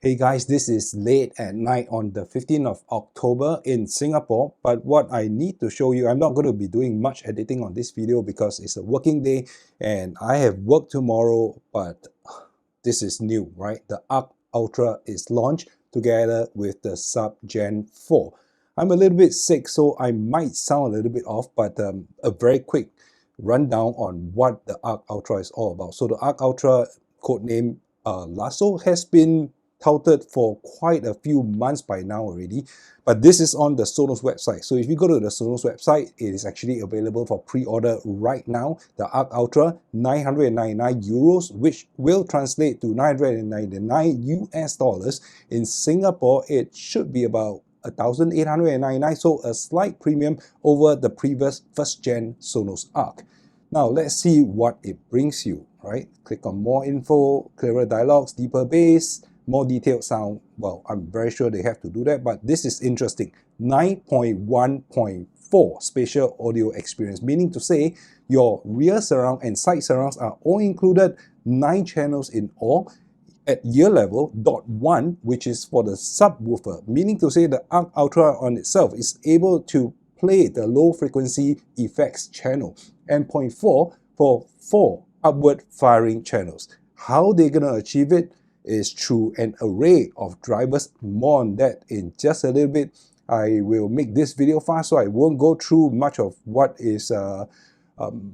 Hey guys, this is late at night on the 15th of October in Singapore, but what I need to show you, I'm not going to be doing much editing on this video because it's a working day and I have work tomorrow, but this is new, right? The Arc Ultra is launched together with the Sub Gen 4. I'm a little bit sick, so I might sound a little bit off, but a very quick rundown on what the Arc Ultra is all about. So the Arc Ultra, codename Lasso, has been touted for quite a few months by now already, but this is on the Sonos website. So if you go to the Sonos website, it is actually available for pre-order right now. The Arc Ultra, 999 euros, which will translate to 999 US dollars. In Singapore, it should be about 1,899, so a slight premium over the previous first gen Sonos Arc. Now let's see what it brings you, right? Click on more info, clearer dialogues, deeper bass, more detailed sound. Well, I'm very sure they have to do that, but this is interesting. 9.1.4 spatial audio experience, meaning to say your rear surround and side surrounds are all included, 9 channels in all. At ear level, .1, which is for the subwoofer, meaning to say the Arc Ultra on itself is able to play the low frequency effects channel, and 0.4 for 4 upward firing channels. How they're going to achieve it is through an array of drivers. More on that in just a little bit. I will make this video fast, so I won't go through much of what is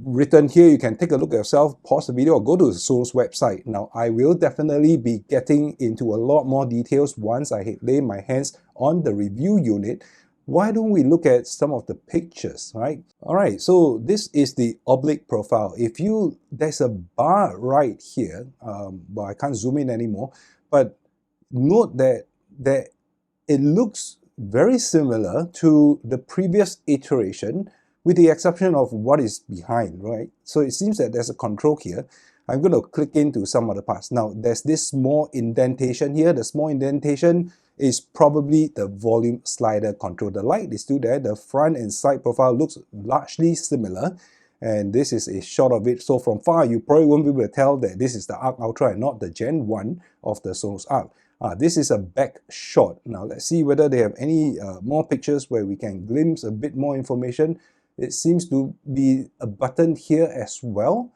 written here. You can take a look at yourself, pause the video, or go to the Sonos website. Now, I will definitely be getting into a lot more details once I lay my hands on the review unit. Why don't we look at some of the pictures, right? All right, so this is the oblique profile. There's a bar right here. Well, I can't zoom in anymore, but note that it looks very similar to the previous iteration, with the exception of what is behind, right? So it seems that there's a control here. I'm going to click into some of the parts. Now, there's this small indentation here. The small indentation is probably the volume slider control. The light is still there. The front and side profile looks largely similar. And this is a shot of it. So from far, you probably won't be able to tell that this is the Arc Ultra and not the Gen 1 of the Sonos Arc. This is a back shot. Now let's see whether they have any more pictures where we can glimpse a bit more information. It seems to be a button here as well.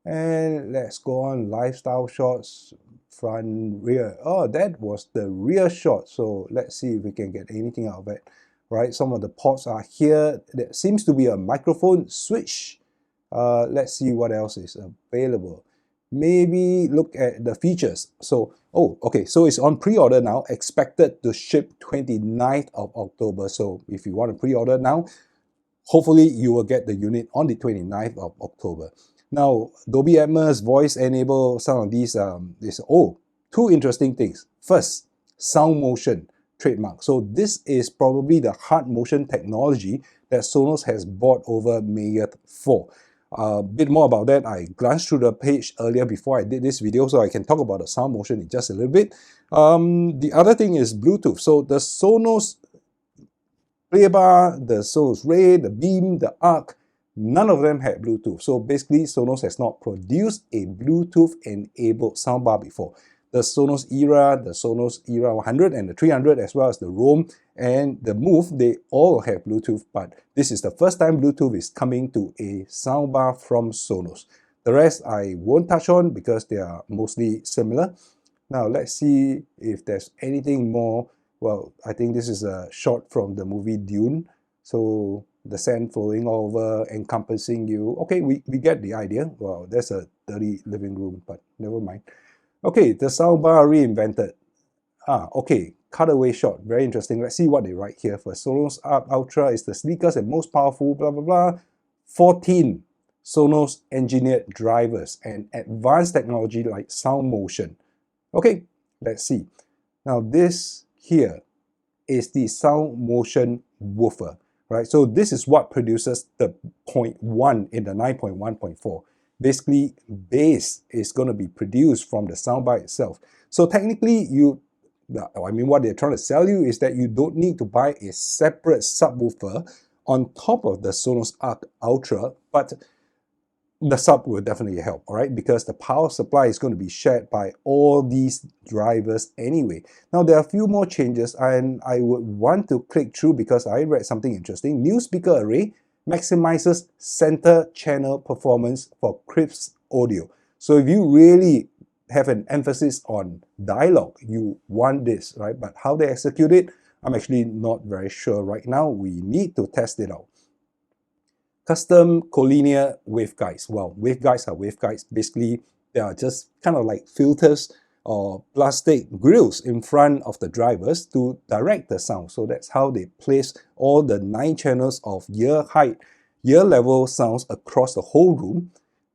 And let's go on lifestyle shots, front, rear. Oh, that was the rear shot. So let's see if we can get anything out of it. Right, some of the ports are here. There seems to be a microphone switch. Let's see what else is available. Maybe look at the features. So, oh, okay, so it's on pre-order now, expected to ship 29th of October. So if you want to pre-order now, hopefully you will get the unit on the 29th of October. Now, Dolby Atmos, voice enable, some of these, two interesting things. First, sound motion trademark. So this is probably the hard motion technology that Sonos has bought over Mayeth 4. A bit more about that, I glanced through the page earlier before I did this video, so I can talk about the sound motion in just a little bit. The other thing is Bluetooth. So the Sonos Playbar, the Sonos Ray, the Beam, the Arc, none of them had Bluetooth. So basically, Sonos has not produced a Bluetooth-enabled soundbar before. The Sonos Era, the Sonos Era 100 and the 300, as well as the Roam and the Move, they all have Bluetooth, but this is the first time Bluetooth is coming to a soundbar from Sonos. The rest I won't touch on because they are mostly similar. Now let's see if there's anything more. Well, I think this is a shot from the movie Dune. So the sand flowing over, encompassing you. Okay, we get the idea. Well, there's a dirty living room, but never mind. Okay, the soundbar reinvented. Okay, cutaway shot, very interesting. Let's see what they write here first. Sonos Arc Ultra is the sleekest and most powerful, blah, blah, blah. 14 Sonos engineered drivers and advanced technology like sound motion. Okay, let's see. Now this here is the sound motion woofer, right? So this is what produces the 0.1 in the 9.1.4. Basically, bass is going to be produced from the soundbar itself. So technically, what they're trying to sell you is that you don't need to buy a separate subwoofer on top of the Sonos Arc Ultra, but the sub will definitely help, all right, because the power supply is going to be shared by all these drivers anyway. Now there are a few more changes, and I would want to click through because I read something interesting. New speaker array maximizes center channel performance for crisp audio. So if you really have an emphasis on dialogue, you want this, right? But how they execute it, I'm actually not very sure right now. We need to test it out. Custom collinear waveguides. Well, waveguides are waveguides. Basically, they are just kind of like filters or plastic grills in front of the drivers to direct the sound. So that's how they place all the 9 channels of ear height, ear level sounds across the whole room.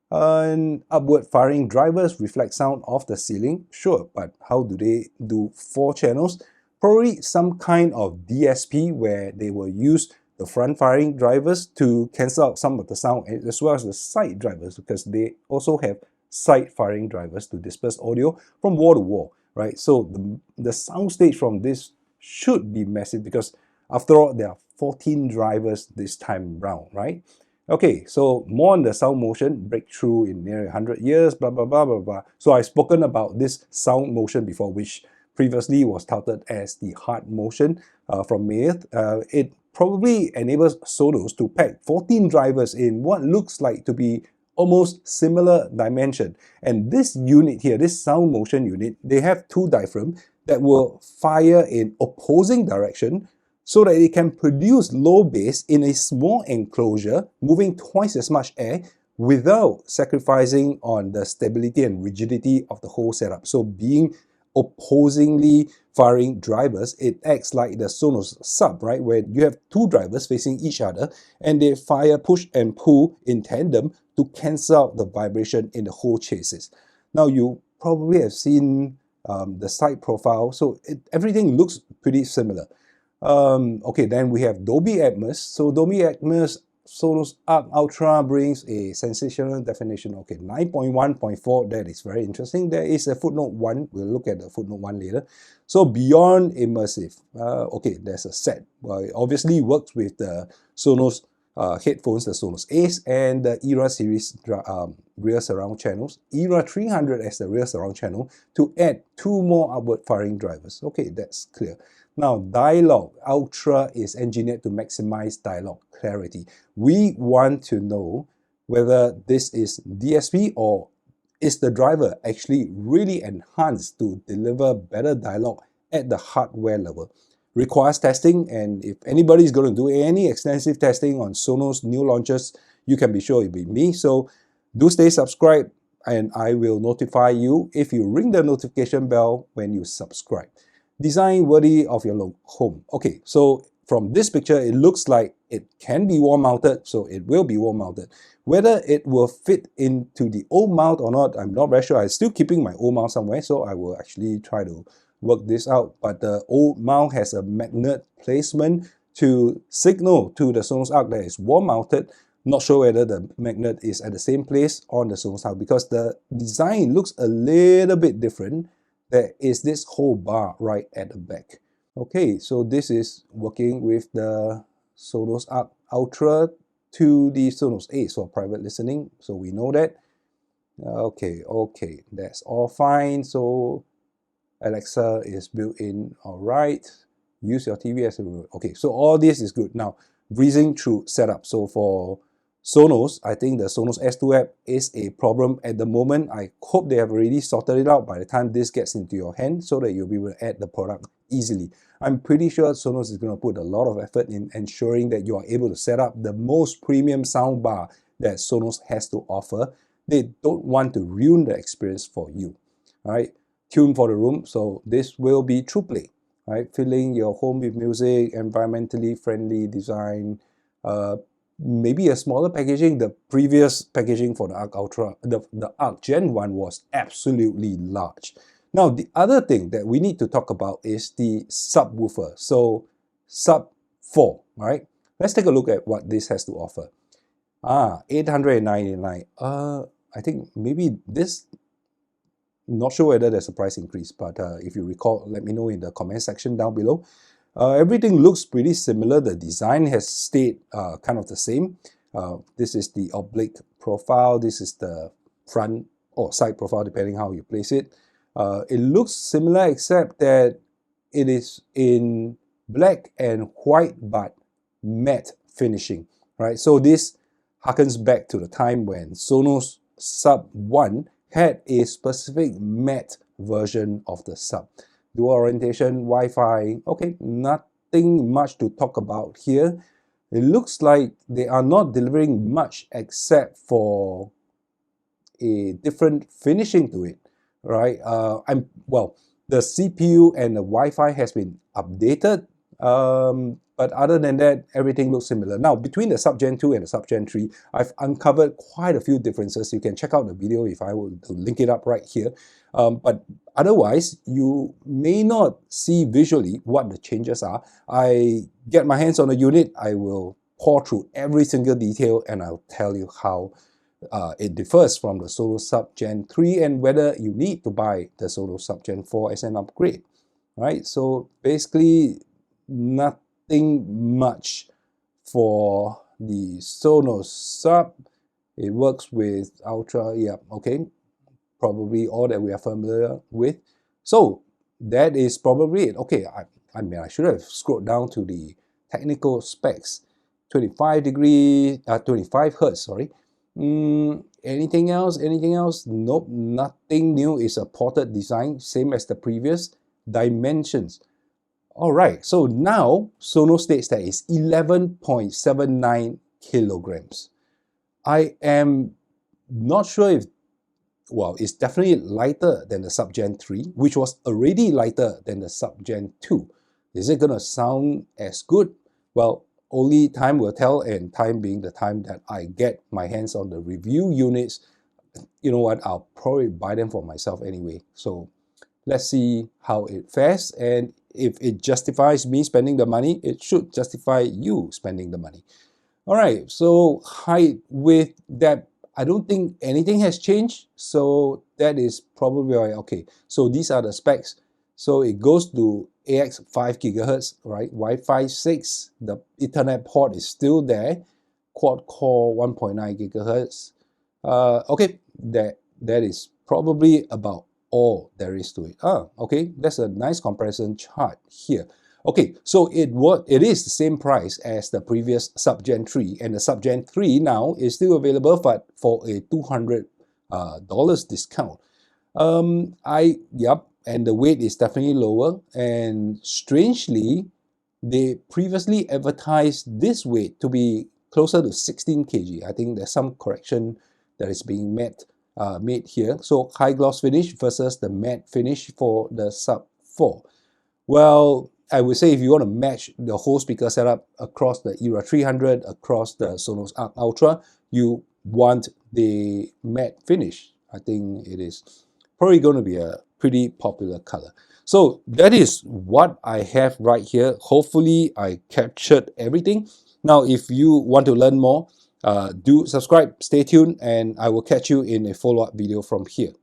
And upward firing drivers reflect sound off the ceiling, sure, but how do they do 4 channels? Probably some kind of DSP where they will use the front firing drivers to cancel out some of the sound, as well as the side drivers, because they also have side firing drivers to disperse audio from wall to wall, right? So the sound stage from this should be massive, because after all, there are 14 drivers this time round, right? Okay, so more on the sound motion, breakthrough in nearly 100 years, blah, blah, blah, blah, blah. So I've spoken about this sound motion before, which previously was touted as the heart motion from Mayeth. It probably enables Sonos to pack 14 drivers in what looks like to be almost similar dimension. And this unit here, this sound motion unit, they have 2 diaphragms that will fire in opposing direction so that it can produce low bass in a small enclosure, moving twice as much air without sacrificing on the stability and rigidity of the whole setup. So being opposingly firing drivers, it acts like the Sonos Sub, right, where you have 2 drivers facing each other and they fire, push and pull in tandem to cancel out the vibration in the whole chassis. Now you probably have seen the side profile, so everything looks pretty similar. Okay, then we have Dolby Atmos. So Dolby Atmos Sonos Arc Ultra brings a sensational definition. Okay, 9.1.4, that is very interesting. There is a footnote 1. We'll look at the footnote 1 later. So beyond immersive, okay, there's a set. Well, it obviously works with the Sonos headphones, the Sonos Ace, and the Era series rear surround channels. Era 300 as the rear surround channel to add 2 more upward firing drivers. Okay, that's clear. Now, Dialogue Ultra is engineered to maximize dialogue clarity. We want to know whether this is DSP or is the driver actually really enhanced to deliver better dialogue at the hardware level. Requires testing, and if anybody is going to do any extensive testing on Sonos new launches, you can be sure it'll be me. So do stay subscribed, and I will notify you if you ring the notification bell when you subscribe. Design worthy of your home. Okay, so from this picture, it looks like it can be wall mounted, so it will be wall mounted. Whether it will fit into the old mount or not, I'm not very sure. I'm still keeping my old mount somewhere, so I will actually try to work this out. But the old mount has a magnet placement to signal to the Sonos Arc that it's wall mounted. Not sure whether the magnet is at the same place on the Sonos Arc because the design looks a little bit different. There is this whole bar right at the back. Okay, so this is working with the Sonos Arc Ultra to the Sonos Ace for private listening, so we know that. Okay, that's all fine. So Alexa is built in, all right. Use your TV as a remote. Okay, so all this is good. Now, breezing through setup. So for Sonos, I think the Sonos S2 app is a problem at the moment. I hope they have already sorted it out by the time this gets into your hand so that you'll be able to add the product easily. I'm pretty sure Sonos is going to put a lot of effort in ensuring that you are able to set up the most premium soundbar that Sonos has to offer. They don't want to ruin the experience for you. All right, tune for the room. So this will be TruePlay, right? Filling your home with music, environmentally friendly design, maybe a smaller packaging. The previous packaging for the Arc Ultra, the Arc Gen 1 was absolutely large. Now, the other thing that we need to talk about is the subwoofer. So, Sub 4, right? Let's take a look at what this has to offer. $899. I think maybe this, not sure whether there's a price increase, but if you recall, let me know in the comment section down below. Everything looks pretty similar. The design has stayed kind of the same. This is the oblique profile. This is the front or side profile, depending how you place it. It looks similar, except that it is in black and white but matte finishing, right? So this harkens back to the time when Sonos Sub 1 had a specific matte version of the Sub. Dual orientation, Wi-Fi, okay, nothing much to talk about here. It looks like they are not delivering much except for a different finishing to it, right? The CPU and the Wi-Fi has been updated, but other than that, everything looks similar. Now, between the Sub Gen 2 and the Sub Gen 3, I've uncovered quite a few differences. You can check out the video if I were to link it up right here. But otherwise, you may not see visually what the changes are. I get my hands on the unit, I will pour through every single detail, and I'll tell you how it differs from the Sonos Sub Gen 3 and whether you need to buy the Sonos Sub Gen 4 as an upgrade, right? So basically, nothing much for the Sonos Sub. It works with Ultra, yeah, okay, probably all that we are familiar with. So that is probably it. Okay, I mean, I should have scrolled down to the technical specs. 25 hertz, sorry. Anything else? Anything else? Nope, nothing new. Is a ported design, same as the previous. Dimensions. Alright, so now Sonos states that it's 11.79 kilograms. I am not sure if, well, it's definitely lighter than the Sub Gen 3, which was already lighter than the Sub Gen 2. Is it gonna sound as good? Well, only time will tell, and time being the time that I get my hands on the review units, you know what, I'll probably buy them for myself anyway. So let's see how it fares, and if it justifies me spending the money, it should justify you spending the money. Alright, so height, width, depth, I don't think anything has changed, so that is probably why. Okay, so these are the specs. So it goes to AX 5 GHz, right? Wi-Fi 6, the Ethernet port is still there. Quad-core 1.9 GHz. Okay, that is probably about all there is to it. Okay, that's a nice comparison chart here. Okay, so it is the same price as the previous Sub Gen 3, and the Sub Gen 3 now is still available, but for a $200 discount. And the weight is definitely lower, and strangely, they previously advertised this weight to be closer to 16 kg. I think there's some correction that is being made here. So high gloss finish versus the matte finish for the Sub 4. Well, I would say if you want to match the whole speaker setup across the Era 300, across the Sonos Arc Ultra, you want the matte finish. I think it is probably going to be a pretty popular color. So that is what I have right here. Hopefully I captured everything. Now, if you want to learn more, do subscribe, stay tuned, and I will catch you in a follow-up video from here.